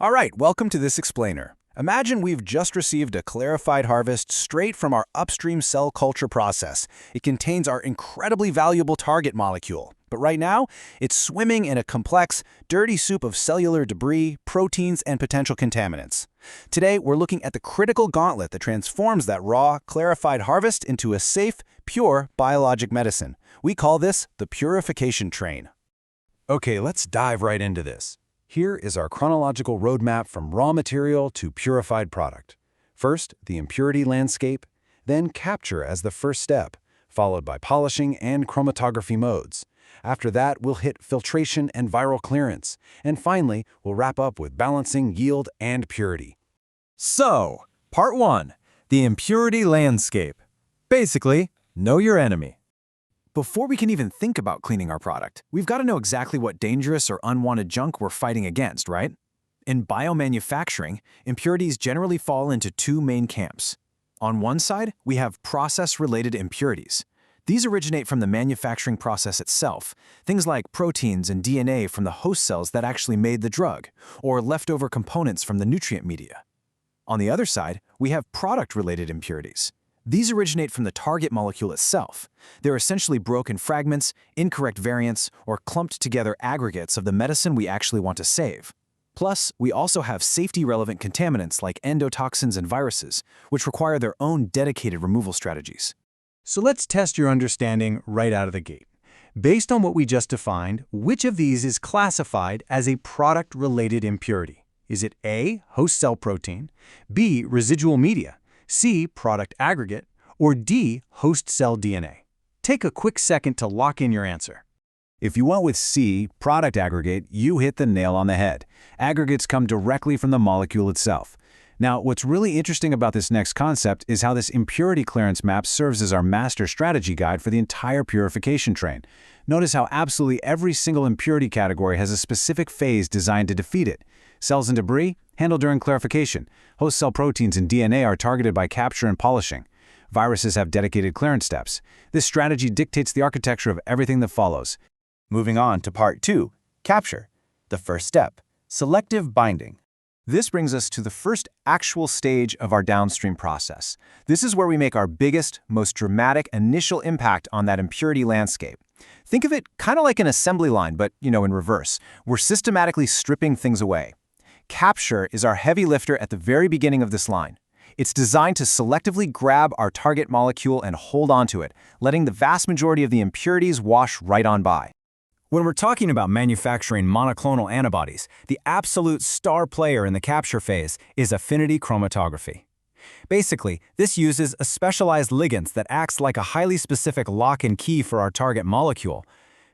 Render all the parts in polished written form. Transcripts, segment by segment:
All right, welcome to this explainer. Imagine we've just received a clarified harvest straight from our upstream cell culture process. It contains our incredibly valuable target molecule. But right now, it's swimming in a complex, dirty soup of cellular debris, proteins, and potential contaminants. Today, we're looking at the critical gauntlet that transforms that raw, clarified harvest into a safe, pure biologic medicine. We call this the purification train. Okay, let's dive right into this. Here is our chronological roadmap from raw material to purified product. First, the impurity landscape, then capture as the first step, followed by polishing and chromatography modes. After that, we'll hit filtration and viral clearance, and finally, we'll wrap up with balancing yield and purity. So, Part 1. The impurity landscape. Basically, know your enemy. Before we can even think about cleaning our product, we've got to know exactly what dangerous or unwanted junk we're fighting against, right? In biomanufacturing, impurities generally fall into two main camps. On one side, we have process-related impurities. These originate from the manufacturing process itself, things like proteins and DNA from the host cells that actually made the drug, or leftover components from the nutrient media. On the other side, we have product-related impurities. These originate from the target molecule itself. They're essentially broken fragments, incorrect variants, or clumped together aggregates of the medicine we actually want to save. Plus, we also have safety-relevant contaminants like endotoxins and viruses, which require their own dedicated removal strategies. So let's test your understanding right out of the gate. Based on what we just defined, which of these is classified as a product-related impurity? Is it A, host cell protein, B, residual media, C, product aggregate, or D, host cell DNA? Take a quick second to lock in your answer. If you went with C, product aggregate, you hit the nail on the head. Aggregates come directly from the molecule itself. Now, what's really interesting about this next concept is how this impurity clearance map serves as our master strategy guide for the entire purification train. Notice how absolutely every single impurity category has a specific phase designed to defeat it. Cells and debris, handled during clarification. Host cell proteins and DNA are targeted by capture and polishing. Viruses have dedicated clearance steps. This strategy dictates the architecture of everything that follows. Moving on to Part 2, capture. The first step, selective binding. This brings us to the first actual stage of our downstream process. This is where we make our biggest, most dramatic initial impact on that impurity landscape. Think of it kind of like an assembly line, but, in reverse. We're systematically stripping things away. Capture is our heavy lifter at the very beginning of this line. It's designed to selectively grab our target molecule and hold onto it, letting the vast majority of the impurities wash right on by. When we're talking about manufacturing monoclonal antibodies, the absolute star player in the capture phase is affinity chromatography. Basically, this uses a specialized ligand that acts like a highly specific lock and key for our target molecule.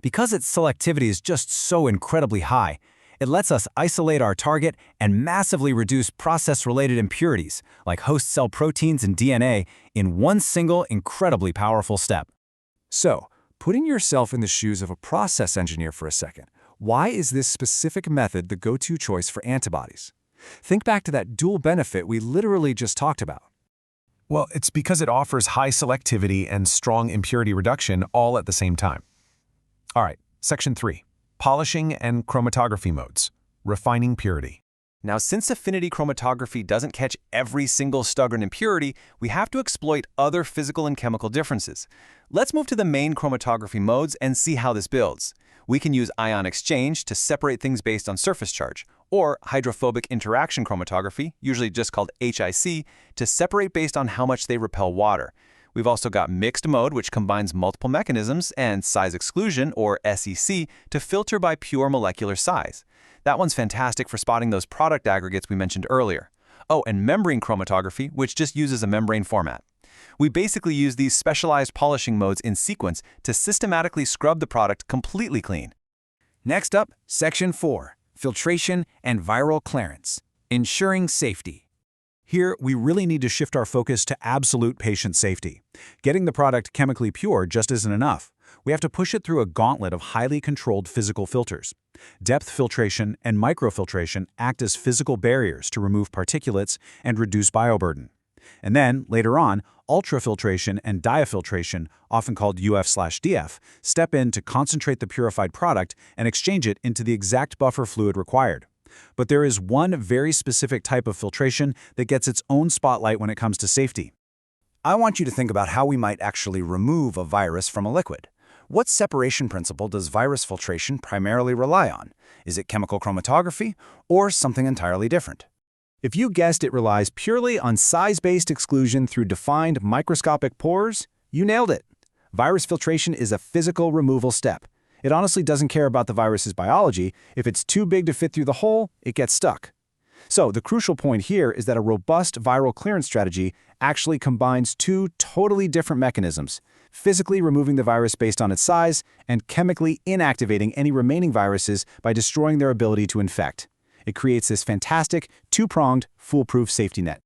Because its selectivity is just so incredibly high, it lets us isolate our target and massively reduce process-related impurities, like host cell proteins and DNA, in one single incredibly powerful step. So, putting yourself in the shoes of a process engineer for a second, why is this specific method the go-to choice for antibodies? Think back to that dual benefit we literally just talked about. Well, it's because it offers high selectivity and strong impurity reduction all at the same time. All right, Section 3. Polishing and chromatography modes. Refining purity. Now, since affinity chromatography doesn't catch every single stubborn impurity, we have to exploit other physical and chemical differences. Let's move to the main chromatography modes and see how this builds. We can use ion exchange to separate things based on surface charge, or hydrophobic interaction chromatography, usually just called HIC, to separate based on how much they repel water. We've also got mixed mode, which combines multiple mechanisms, and size exclusion, or SEC, to filter by pure molecular size. That one's fantastic for spotting those product aggregates we mentioned earlier. Oh, and membrane chromatography, which just uses a membrane format. We basically use these specialized polishing modes in sequence to systematically scrub the product completely clean. Next up, Section 4, filtration and viral clearance, ensuring safety. Here, we really need to shift our focus to absolute patient safety. Getting the product chemically pure just isn't enough. We have to push it through a gauntlet of highly controlled physical filters. Depth filtration and microfiltration act as physical barriers to remove particulates and reduce bioburden. And then, later on, ultrafiltration and diafiltration, often called UF/DF, step in to concentrate the purified product and exchange it into the exact buffer fluid required. But there is one very specific type of filtration that gets its own spotlight when it comes to safety. I want you to think about how we might actually remove a virus from a liquid. What separation principle does virus filtration primarily rely on? Is it chemical chromatography or something entirely different? If you guessed it relies purely on size-based exclusion through defined microscopic pores, you nailed it. Virus filtration is a physical removal step. It honestly doesn't care about the virus's biology. If it's too big to fit through the hole, it gets stuck. So the crucial point here is that a robust viral clearance strategy actually combines two totally different mechanisms: physically removing the virus based on its size and chemically inactivating any remaining viruses by destroying their ability to infect. It creates this fantastic, two-pronged, foolproof safety net.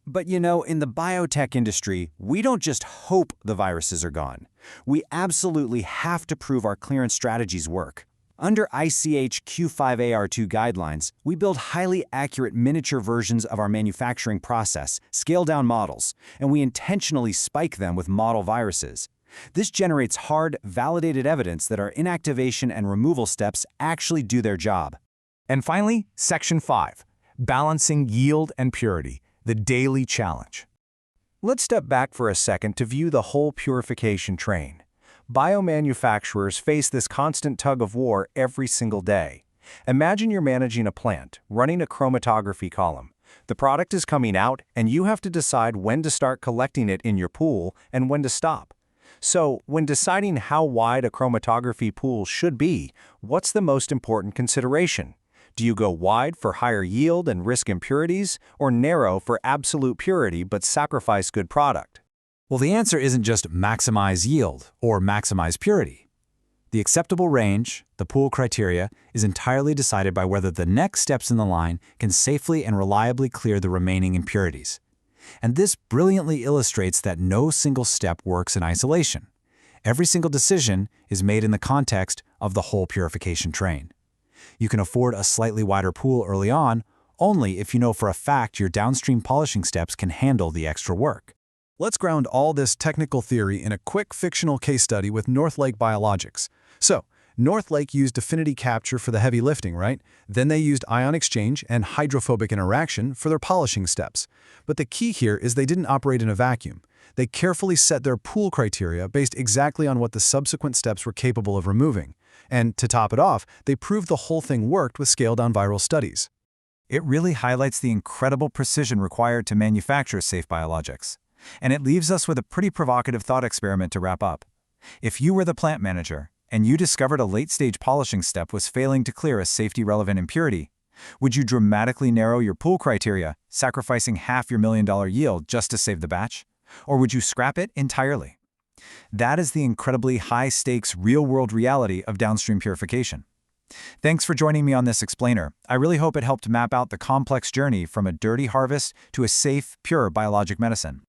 But you know, in the biotech industry, we don't just hope the viruses are gone. We absolutely have to prove our clearance strategies work. Under ICH Q5AR2 guidelines, we build highly accurate miniature versions of our manufacturing process, scale-down models, and we intentionally spike them with model viruses. This generates hard, validated evidence that our inactivation and removal steps actually do their job. And finally, Section 5, Balancing Yield and Purity, the Daily Challenge. Let's step back for a second to view the whole purification train. Biomanufacturers face this constant tug-of-war every single day. Imagine you're managing a plant, running a chromatography column. The product is coming out, and you have to decide when to start collecting it in your pool and when to stop. So, when deciding how wide a chromatography pool should be, what's the most important consideration? Do you go wide for higher yield and risk impurities, or narrow for absolute purity but sacrifice good product? Well, the answer isn't just maximize yield or maximize purity. The acceptable range, the pool criteria, is entirely decided by whether the next steps in the line can safely and reliably clear the remaining impurities. And this brilliantly illustrates that no single step works in isolation. Every single decision is made in the context of the whole purification train. You can afford a slightly wider pool early on only if you know for a fact your downstream polishing steps can handle the extra work. Let's ground all this technical theory in a quick fictional case study with Northlake Biologics. So, Northlake used affinity capture for the heavy lifting, right? Then they used ion exchange and hydrophobic interaction for their polishing steps. But the key here is they didn't operate in a vacuum. They carefully set their pool criteria based exactly on what the subsequent steps were capable of removing. And to top it off, they proved the whole thing worked with scaled-down viral studies. It really highlights the incredible precision required to manufacture safe biologics. And it leaves us with a pretty provocative thought experiment to wrap up. If you were the plant manager, and you discovered a late-stage polishing step was failing to clear a safety-relevant impurity, would you dramatically narrow your pool criteria, sacrificing half your $1 million yield just to save the batch? Or would you scrap it entirely? That is the incredibly high-stakes, real-world reality of downstream purification. Thanks for joining me on this explainer. I really hope it helped map out the complex journey from a dirty harvest to a safe, pure biologic medicine.